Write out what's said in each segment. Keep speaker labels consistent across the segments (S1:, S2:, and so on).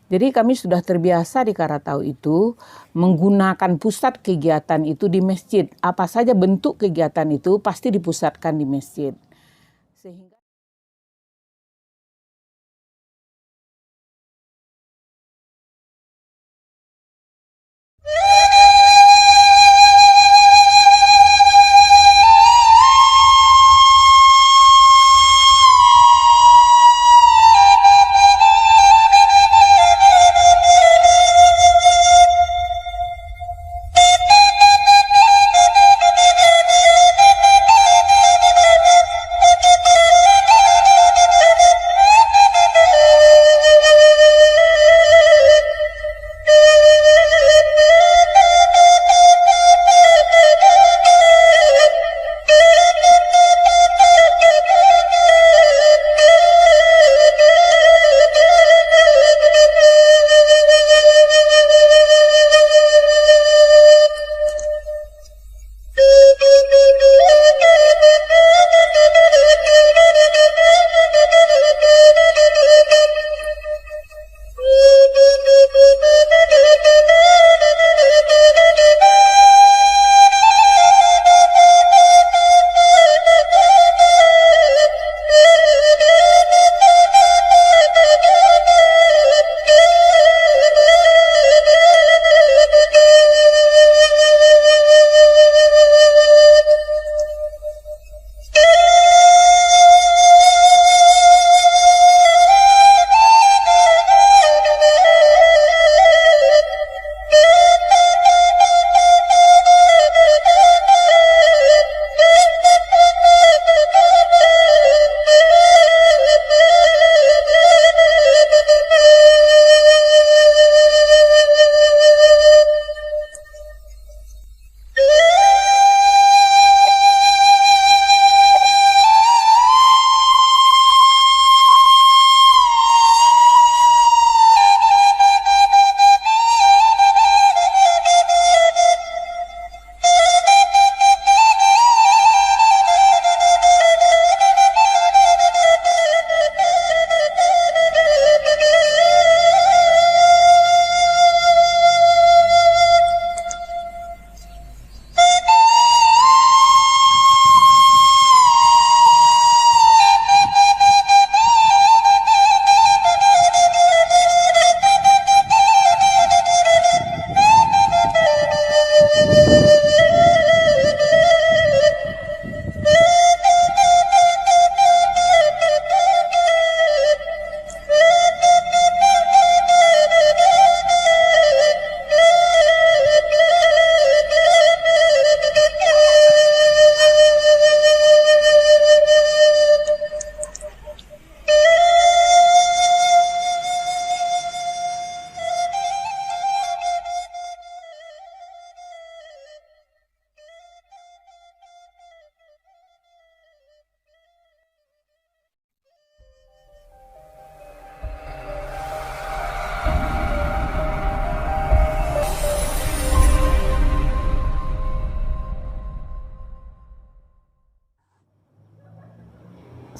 S1: Jadi kami sudah terbiasa di Karatau itu menggunakan pusat kegiatan itu di masjid. Apa saja bentuk kegiatan itu pasti dipusatkan di masjid. Sehingga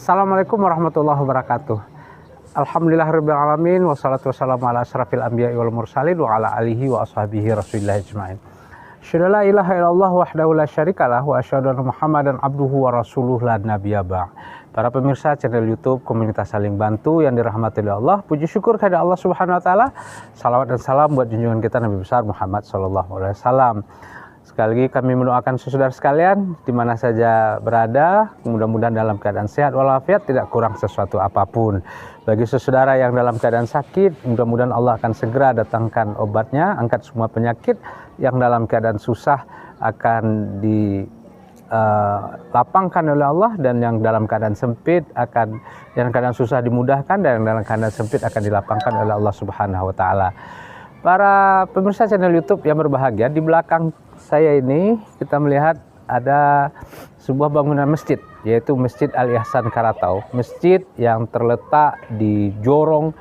S2: Assalamualaikum warahmatullahi wabarakatuh. Alhamdulillahirabbil alamin wassalatu wassalamu ala asyrafil anbiya'i wal mursalin wa ala alihi wa ashabihi rasulillah ajmain. Asyhadu la ilaha illallah wahdahu la syarikalah wa asyhadu anna Muhammadan abduhu wa rasuluh la nabiyya ba'. Para pemirsa channel YouTube Komunitas Saling Bantu yang dirahmati oleh Allah, puji syukur kepada Allah Subhanahu wa taala. Salawat dan salam buat junjungan kita Nabi besar Muhammad sallallahu alaihi wasallam. Sekali lagi kami mendoakan saudara sekalian di mana saja berada, mudah-mudahan dalam keadaan sehat walafiat, tidak kurang sesuatu apapun. Bagi saudara yang dalam keadaan sakit, mudah-mudahan Allah akan segera datangkan obatnya, angkat semua penyakit. Yang dalam keadaan susah akan dilapangkan oleh Allah, dan yang dalam keadaan sempit akan, yang keadaan susah dimudahkan, dan yang dalam keadaan sempit akan dilapangkan oleh Allah Subhanahu wa taala. Para pemirsa channel YouTube yang berbahagia, di belakang saya ini kita melihat ada sebuah bangunan masjid, yaitu Masjid Al Ihsan Karatau. Masjid yang terletak di Jorong,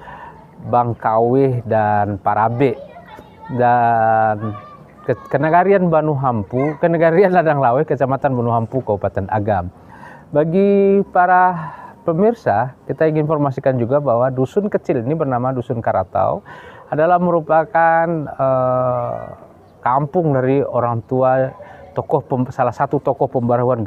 S2: Bangkawih dan Parabe, dan Kenegarian Banu Hampu, Kenegarian Ladang Laweh, Kecamatan Banu Hampu, Kabupaten Agam. Bagi para pemirsa, kita ingin informasikan juga bahwa dusun kecil ini bernama Dusun Karatau adalah merupakan kampung dari orang tua salah satu tokoh pembaharuan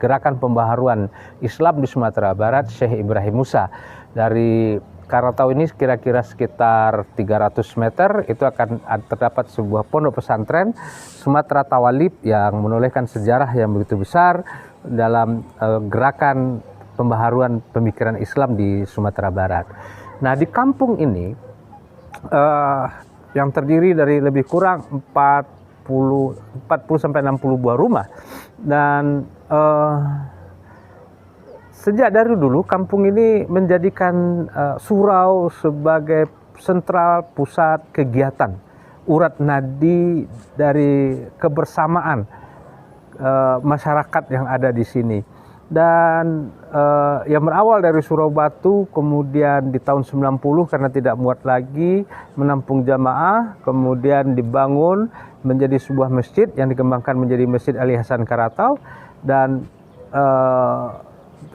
S2: gerakan pembaharuan Islam di Sumatera Barat, Syekh Ibrahim Musa. Dari Karatau ini kira-kira sekitar 300 meter itu akan terdapat sebuah pondok pesantren Sumatera Tawalib yang menolehkan sejarah yang begitu besar dalam gerakan pembaharuan pemikiran Islam di Sumatera Barat. Nah, di kampung ini yang terdiri dari lebih kurang 40 sampai 60 buah rumah, dan sejak dari dulu kampung ini menjadikan surau sebagai sentral pusat kegiatan urat nadi dari kebersamaan masyarakat yang ada di sini. Dan yang berawal dari Surau Batu, kemudian di tahun 90 karena tidak muat lagi menampung jamaah, kemudian dibangun menjadi sebuah masjid yang dikembangkan menjadi Masjid Ali Hasan Karatau, dan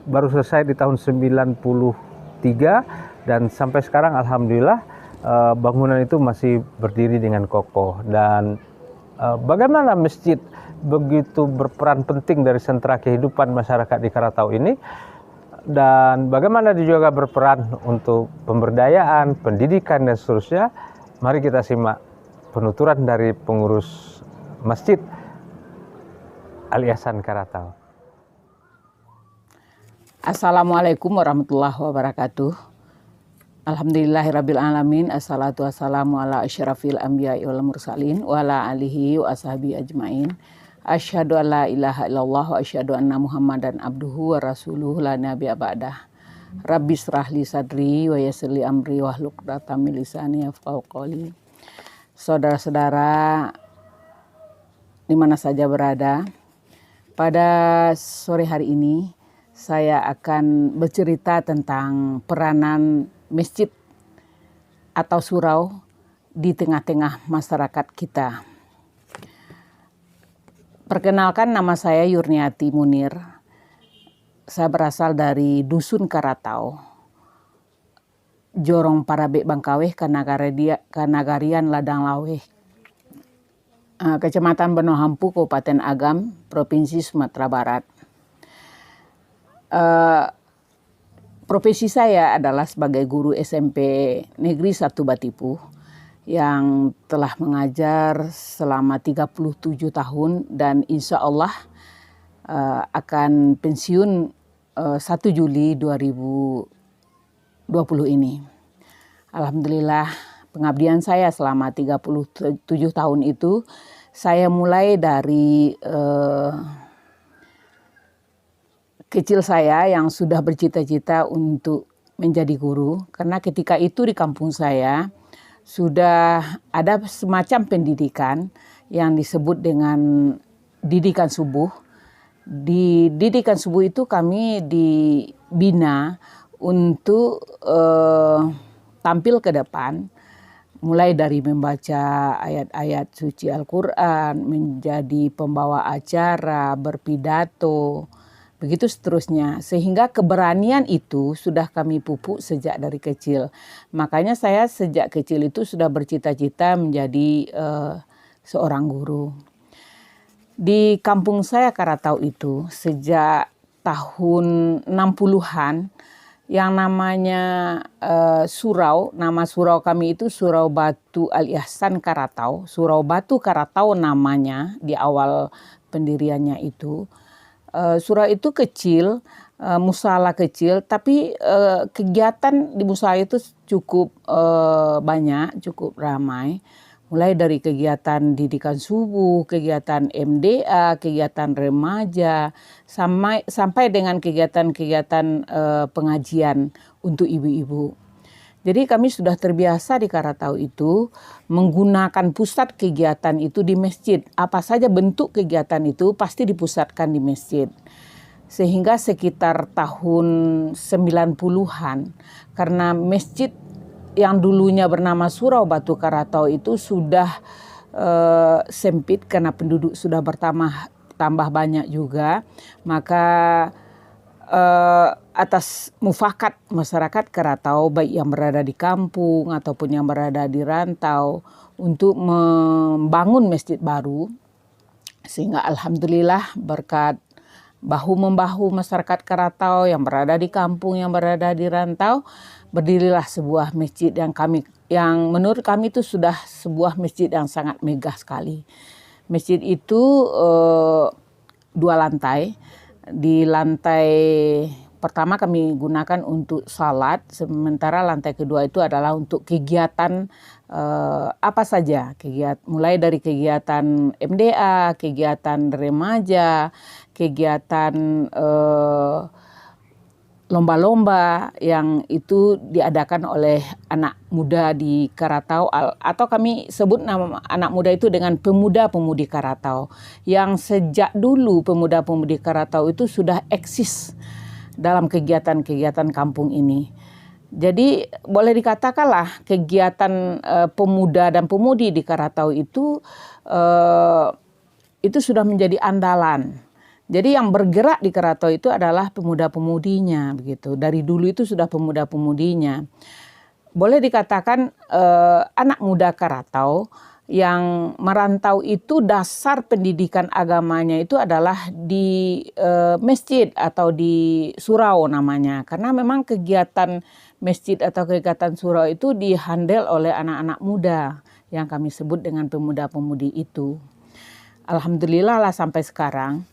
S2: baru selesai di tahun 93, dan sampai sekarang alhamdulillah bangunan itu masih berdiri dengan kokoh. Dan bagaimana masjid begitu berperan penting dari sentra kehidupan masyarakat di Karatau ini, dan bagaimana dia juga berperan untuk pemberdayaan, pendidikan, dan seterusnya. Mari kita simak penuturan dari pengurus Masjid Ali Hasan Karatau.
S1: Assalamualaikum warahmatullahi wabarakatuh. Alhamdulillahirabbil alamin, assalatu wassalamu ala asyrafil anbiya'i wal mursalin wa ala alihi wa ashabihi ajmain. Asyhadu an la ilaha illallah wa asyhadu anna Muhammadan abduhu wa rasuluhu la nabiyya ba'dah. Rabbi shrah li sadri wa yassir li amri wahlul 'uqdatam min lisani yafqahu qawli. Saudara-saudara di mana saja berada, pada sore hari ini saya akan bercerita tentang peranan masjid atau surau di tengah-tengah masyarakat kita. Perkenalkan, nama saya Yurniati Munir. Saya berasal dari Dusun Karatau, Jorong Parabek Bangkaweh, Kanagarian Ladang Laweh, Kecamatan Benohampu, Kabupaten Agam, Provinsi Sumatera Barat. Profesi saya adalah sebagai guru SMP Negeri 1 Batipu yang telah mengajar selama 37 tahun dan insya Allah akan pensiun 1 Juli 2020 ini. Alhamdulillah, pengabdian saya selama 37 tahun itu saya mulai dari kecil saya yang sudah bercita-cita untuk menjadi guru, karena ketika itu di kampung saya sudah ada semacam pendidikan yang disebut dengan didikan subuh. Di didikan subuh itu kami dibina untuk tampil ke depan, mulai dari membaca ayat-ayat suci Al-Quran, menjadi pembawa acara, berpidato, begitu seterusnya, sehingga keberanian itu sudah kami pupuk sejak dari kecil. Makanya saya sejak kecil itu sudah bercita-cita menjadi seorang guru. Di kampung saya Karatau itu sejak tahun 60-an yang namanya surau, nama surau kami itu Surau Batu Ali Hasan Karatau. Surau Batu Karatau namanya di awal pendiriannya itu. Surau itu kecil, musala kecil, tapi kegiatan di musala itu cukup banyak, cukup ramai. Mulai dari kegiatan didikan subuh, kegiatan MDA, kegiatan remaja, sampai dengan kegiatan-kegiatan pengajian untuk ibu-ibu. Jadi kami sudah terbiasa di Karatau itu menggunakan pusat kegiatan itu di masjid. Apa saja bentuk kegiatan itu pasti dipusatkan di masjid. Sehingga sekitar tahun 90-an, karena masjid yang dulunya bernama Surau Batu Karatau itu sudah sempit karena penduduk sudah tambah banyak juga, maka atas mufakat masyarakat Karatau, baik yang berada di kampung ataupun yang berada di rantau, untuk membangun masjid baru. Sehingga alhamdulillah berkat bahu-membahu masyarakat Karatau yang berada di kampung, yang berada di rantau, berdirilah sebuah masjid yang menurut kami itu sudah sebuah masjid yang sangat megah sekali. Masjid itu 2 lantai. Di lantai pertama kami gunakan untuk salat, sementara lantai kedua itu adalah untuk kegiatan apa saja, mulai dari kegiatan MDA, kegiatan remaja, kegiatan lomba-lomba yang itu diadakan oleh anak muda di Karatau, atau kami sebut nama anak muda itu dengan pemuda-pemudi Karatau, yang sejak dulu pemuda-pemudi Karatau itu sudah eksis dalam kegiatan-kegiatan kampung ini. Jadi boleh dikatakanlah kegiatan pemuda dan pemudi di Karatau itu sudah menjadi andalan. Jadi yang bergerak di Karatau itu adalah pemuda-pemudinya, begitu. Dari dulu itu sudah pemuda-pemudinya. Boleh dikatakan anak muda Karatau yang merantau itu dasar pendidikan agamanya itu adalah di masjid atau di surau namanya. Karena memang kegiatan masjid atau kegiatan surau itu dihandle oleh anak-anak muda yang kami sebut dengan pemuda-pemudi itu. Alhamdulillah lah sampai sekarang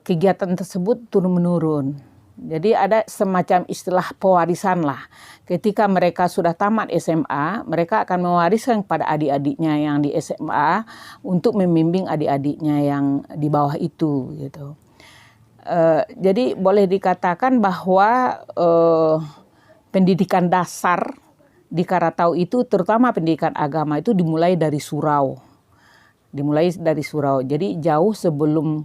S1: kegiatan tersebut turun-menurun. Jadi ada semacam istilah pewarisan lah. Ketika mereka sudah tamat SMA, mereka akan mewariskan kepada adik-adiknya yang di SMA untuk membimbing adik-adiknya yang di bawah itu, gitu. Jadi boleh dikatakan bahwa pendidikan dasar di Karatau itu, terutama pendidikan agama itu dimulai dari surau. Jadi jauh sebelum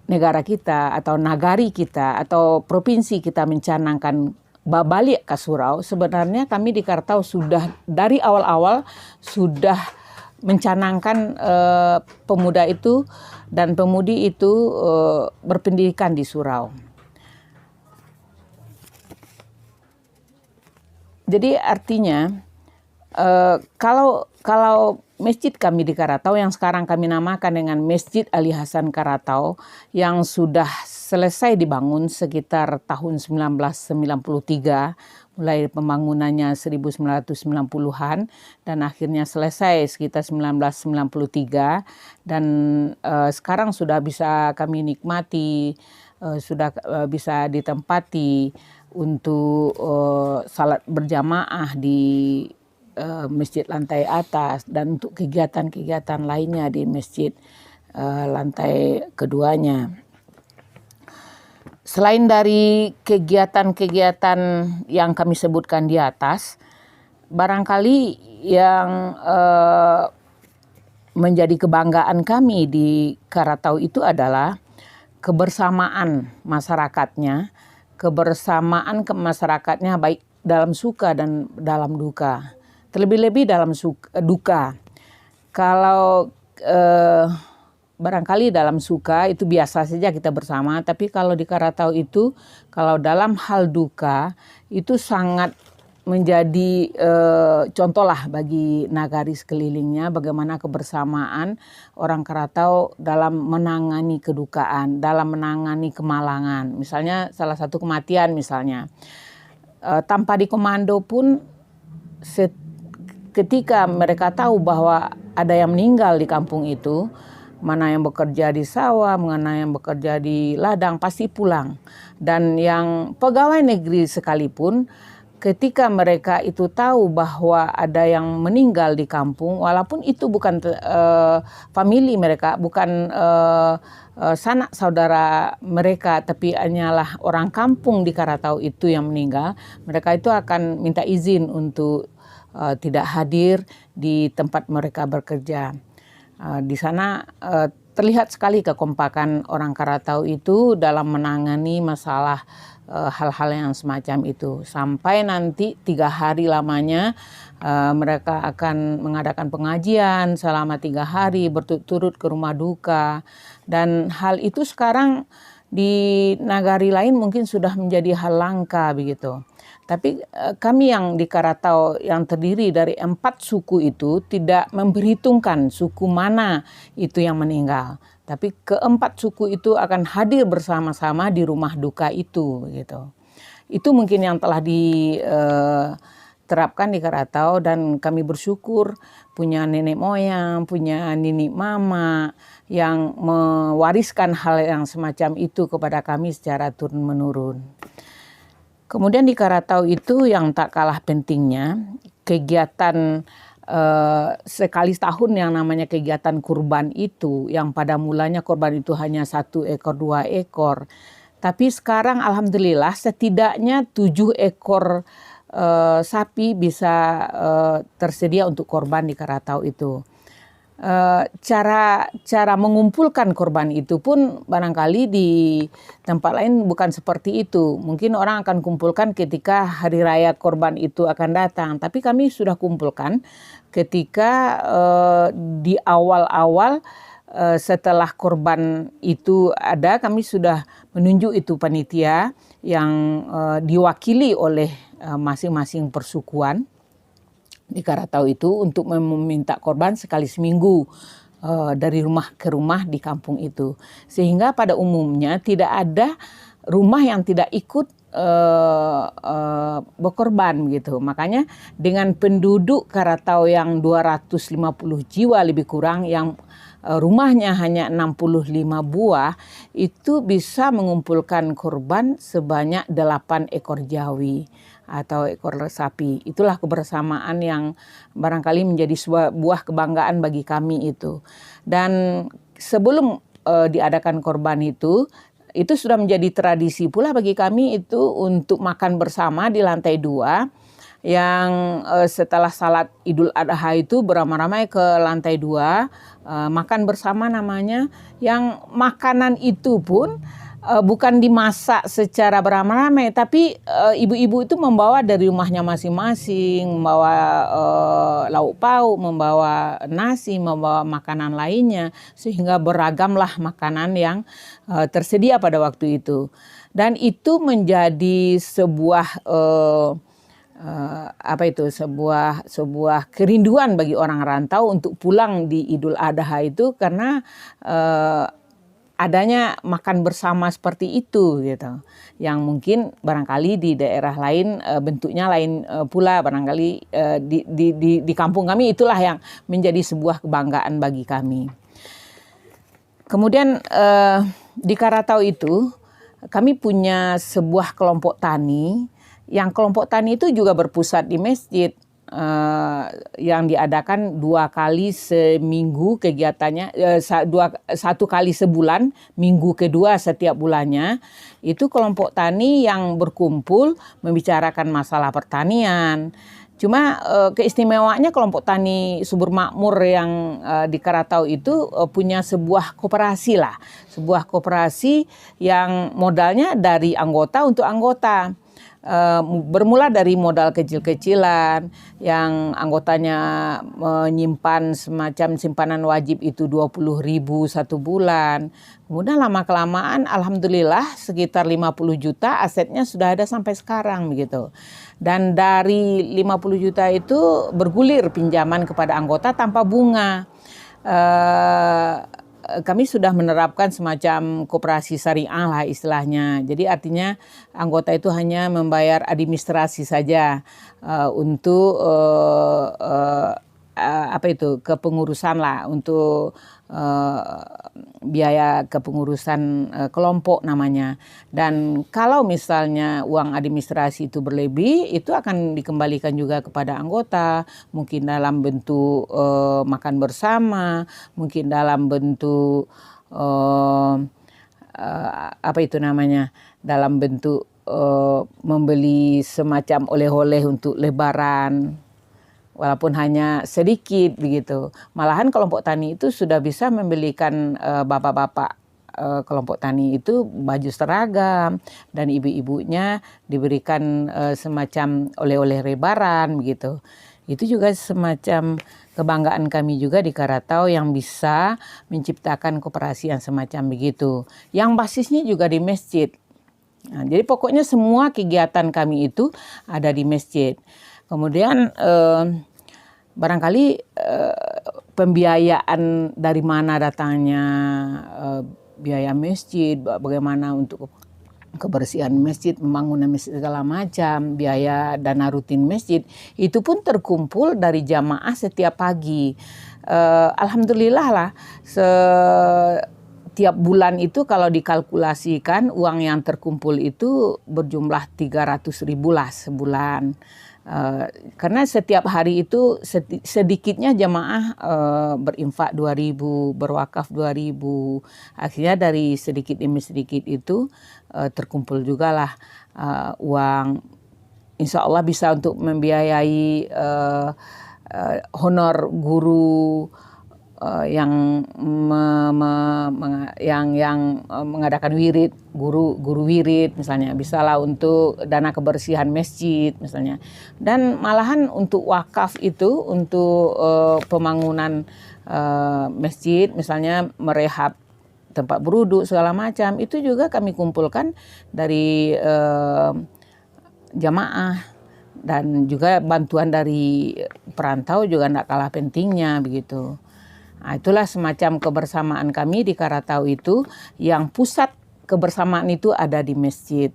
S1: negara kita atau nagari kita atau provinsi kita mencanangkan balik ke surau, sebenarnya kami di Karatau sudah dari awal-awal sudah mencanangkan pemuda itu dan pemudi itu berpendidikan di surau. Jadi artinya kalau masjid kami di Karatau yang sekarang kami namakan dengan Masjid Ali Hasan Karatau, yang sudah selesai dibangun sekitar tahun 1993, mulai pembangunannya 1990-an dan akhirnya selesai sekitar 1993, dan sekarang sudah bisa kami nikmati, sudah bisa ditempati untuk salat berjamaah di masjid lantai atas dan untuk kegiatan-kegiatan lainnya di masjid lantai keduanya. Selain dari kegiatan-kegiatan yang kami sebutkan di atas, barangkali yang menjadi kebanggaan kami di Karatau itu adalah kebersamaan masyarakatnya, baik dalam suka dan dalam duka. Terlebih-lebih dalam duka. Kalau barangkali dalam suka itu biasa saja kita bersama, tapi kalau di Karatau itu, kalau dalam hal duka itu sangat menjadi contoh lah bagi nagari sekelilingnya, bagaimana kebersamaan orang Karatau dalam menangani kedukaan, dalam menangani kemalangan. Misalnya salah satu kematian misalnya, tanpa dikomando pun ketika mereka tahu bahwa ada yang meninggal di kampung itu, mana yang bekerja di sawah, mana yang bekerja di ladang, pasti pulang. Dan yang pegawai negeri sekalipun, ketika mereka itu tahu bahwa ada yang meninggal di kampung, walaupun itu bukan famili mereka, bukan sanak saudara mereka, tapi hanyalah orang kampung di Karatau itu yang meninggal, mereka itu akan minta izin untuk tidak hadir di tempat mereka bekerja. Di sana terlihat sekali kekompakan orang Karatau itu dalam menangani masalah hal-hal yang semacam itu. Sampai nanti 3 hari lamanya mereka akan mengadakan pengajian selama 3 hari berturut-turut ke rumah duka. Dan hal itu sekarang di nagari lain mungkin sudah menjadi hal langka begitu. Tapi kami yang di Karatau yang terdiri dari 4 suku itu tidak memperhitungkan suku mana itu yang meninggal. Tapi keempat suku itu akan hadir bersama-sama di rumah duka itu gitu. Itu mungkin yang telah diterapkan di Karatau, dan kami bersyukur punya nenek moyang, punya nini mama yang mewariskan hal yang semacam itu kepada kami secara turun-menurun. Kemudian di Karatau itu yang tak kalah pentingnya kegiatan sekali setahun yang namanya kegiatan kurban itu, yang pada mulanya kurban itu hanya 1 ekor 2 ekor, tapi sekarang alhamdulillah setidaknya 7 ekor sapi bisa tersedia untuk kurban di Karatau itu. Cara mengumpulkan korban itu pun barangkali di tempat lain bukan seperti itu. Mungkin orang akan kumpulkan ketika hari raya korban itu akan datang, tapi kami sudah kumpulkan ketika di awal-awal setelah korban itu ada, kami sudah menunjuk itu panitia yang diwakili oleh masing-masing persukuan di Karatau itu untuk meminta korban sekali seminggu dari rumah ke rumah di kampung itu. Sehingga pada umumnya tidak ada rumah yang tidak ikut berkorban gitu. Makanya dengan penduduk Karatau yang 250 jiwa lebih kurang, yang rumahnya hanya 65 buah, itu bisa mengumpulkan korban sebanyak 8 ekor jawi atau ekor sapi. Itulah kebersamaan yang barangkali menjadi sebuah kebanggaan bagi kami itu. Dan sebelum diadakan korban itu sudah menjadi tradisi pula bagi kami itu untuk makan bersama di lantai 2. Yang setelah salat Idul Adha itu beramai-ramai ke lantai 2, makan bersama namanya. Yang makanan itu pun bukan dimasak secara beramai-ramai, tapi ibu-ibu itu membawa dari rumahnya masing-masing, membawa lauk pauk, membawa nasi, membawa makanan lainnya, sehingga beragamlah makanan yang tersedia pada waktu itu. Dan itu menjadi sebuah sebuah kerinduan bagi orang rantau untuk pulang di Idul Adha itu, karena adanya makan bersama seperti itu gitu, yang mungkin barangkali di daerah lain bentuknya lain pula, barangkali di kampung kami itulah yang menjadi sebuah kebanggaan bagi kami. Kemudian di Karatau itu kami punya sebuah kelompok tani, yang kelompok tani itu juga berpusat di masjid. Yang diadakan 2 kali seminggu kegiatannya, 1 kali sebulan, minggu kedua setiap bulannya. Itu kelompok tani yang berkumpul membicarakan masalah pertanian. Cuma keistimewaannya kelompok tani Subur Makmur yang di Karatau itu punya sebuah koperasi lah. Sebuah koperasi yang modalnya dari anggota untuk anggota. Bermula dari modal kecil-kecilan yang anggotanya menyimpan semacam simpanan wajib itu 20.000 1 bulan. Kemudian lama-kelamaan alhamdulillah sekitar 50 juta asetnya sudah ada sampai sekarang begitu. Dan dari 50 juta itu bergulir pinjaman kepada anggota tanpa bunga. Kami sudah menerapkan semacam koperasi syariah lah istilahnya. Jadi artinya anggota itu hanya membayar administrasi saja untuk kepengurusan lah, untuk biaya kepengurusan kelompok namanya. Dan kalau misalnya uang administrasi itu berlebih, itu akan dikembalikan juga kepada anggota, mungkin dalam bentuk makan bersama, mungkin dalam bentuk dalam bentuk membeli semacam oleh-oleh untuk lebaran, walaupun hanya sedikit begitu. Malahan kelompok tani itu sudah bisa membelikan bapak-bapak kelompok tani itu baju seragam, dan ibu-ibunya diberikan semacam oleh-oleh lebaran begitu. Itu juga semacam kebanggaan kami juga di Karatau yang bisa menciptakan koperasi yang semacam begitu. Yang basisnya juga di masjid. Nah, jadi pokoknya semua kegiatan kami itu ada di masjid. Kemudian barangkali pembiayaan dari mana datangnya biaya masjid, bagaimana untuk kebersihan masjid, pembangunan masjid segala macam, biaya dana rutin masjid, itu pun terkumpul dari jamaah setiap pagi. Alhamdulillah lah, setiap bulan itu kalau dikalkulasikan uang yang terkumpul itu berjumlah 300.000 lah sebulan. Karena setiap hari itu sedikitnya jamaah berinfak 2.000, berwakaf 2.000. Akhirnya dari sedikit demi sedikit itu terkumpul juga lah uang. Insya Allah bisa untuk membiayai honor guru yang mengadakan wirid, guru wirid misalnya, bisalah untuk dana kebersihan masjid misalnya. Dan malahan untuk wakaf itu, untuk pembangunan masjid misalnya, merehab tempat beruduk segala macam, itu juga kami kumpulkan dari jamaah, dan juga bantuan dari perantau juga tidak kalah pentingnya begitu. Nah, itulah semacam kebersamaan kami di Karatau itu, yang pusat kebersamaan itu ada di masjid.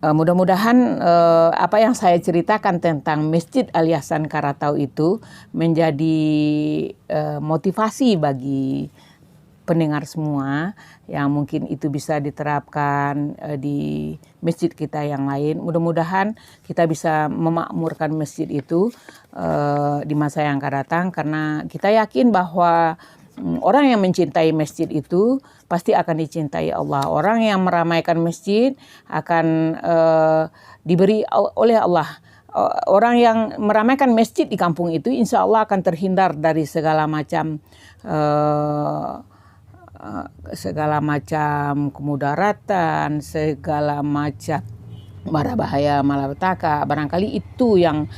S1: Mudah-mudahan apa yang saya ceritakan tentang Masjid Al Ihsan Karatau itu menjadi motivasi bagi pendengar semua, yang mungkin itu bisa diterapkan di masjid kita yang lain. Mudah-mudahan kita bisa memakmurkan masjid itu di masa yang akan datang, karena kita yakin bahwa orang yang mencintai masjid itu pasti akan dicintai Allah. Orang yang meramaikan masjid akan diberi oleh Allah. Orang yang meramaikan masjid di kampung itu insya Allah akan terhindar dari segala macam kemudaratan, segala macam mara bahaya malapetaka. Barangkali itu yang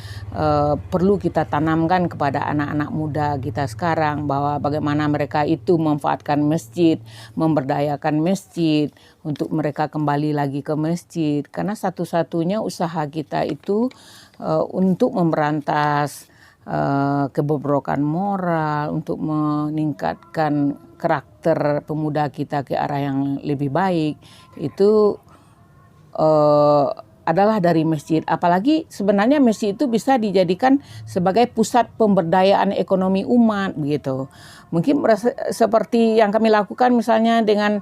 S1: perlu kita tanamkan kepada anak-anak muda kita sekarang, bahwa bagaimana mereka itu memanfaatkan masjid, memberdayakan masjid untuk mereka kembali lagi ke masjid. Karena satu-satunya usaha kita itu untuk memberantas kebobrokan moral, untuk meningkatkan karakter pemuda kita ke arah yang lebih baik, itu adalah dari masjid. Apalagi sebenarnya masjid itu bisa dijadikan sebagai pusat pemberdayaan ekonomi umat begitu. Mungkin seperti yang kami lakukan misalnya dengan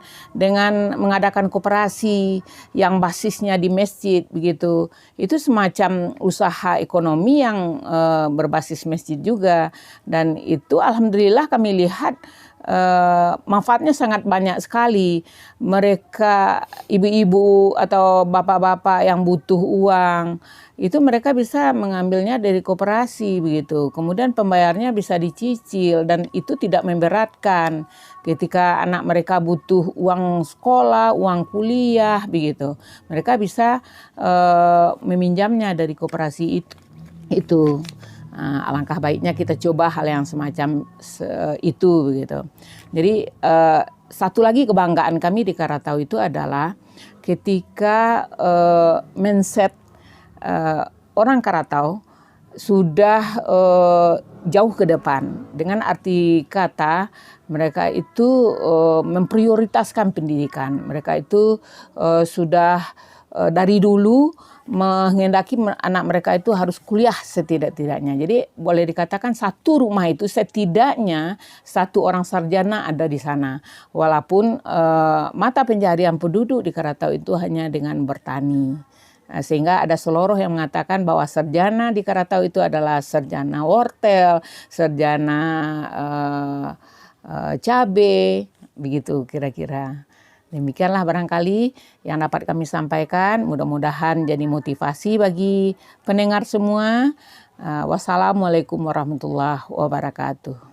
S1: mengadakan koperasi yang basisnya di masjid begitu. Itu semacam usaha ekonomi yang berbasis masjid juga, dan itu alhamdulillah kami lihat manfaatnya sangat banyak sekali. Mereka, ibu-ibu atau bapak-bapak yang butuh uang, itu mereka bisa mengambilnya dari koperasi begitu. Kemudian pembayarnya bisa dicicil, dan itu tidak memberatkan. Ketika anak mereka butuh uang sekolah, uang kuliah begitu, mereka bisa meminjamnya dari koperasi itu. Alangkah baiknya kita coba hal yang semacam itu begitu. Jadi satu lagi kebanggaan kami di Karatau itu adalah ketika mindset orang Karatau sudah jauh ke depan, dengan arti kata mereka itu memprioritaskan pendidikan. Mereka itu sudah dari dulu menghendaki anak mereka itu harus kuliah setidak-tidaknya. Jadi boleh dikatakan satu rumah itu setidaknya satu orang sarjana ada di sana. Walaupun mata pencaharian penduduk di Karatau itu hanya dengan bertani. Sehingga ada seloroh yang mengatakan bahwa sarjana di Karatau itu adalah sarjana wortel, sarjana cabai, begitu kira-kira. Demikianlah barangkali yang dapat kami sampaikan. Mudah-mudahan jadi motivasi bagi pendengar semua. Wassalamualaikum warahmatullahi wabarakatuh.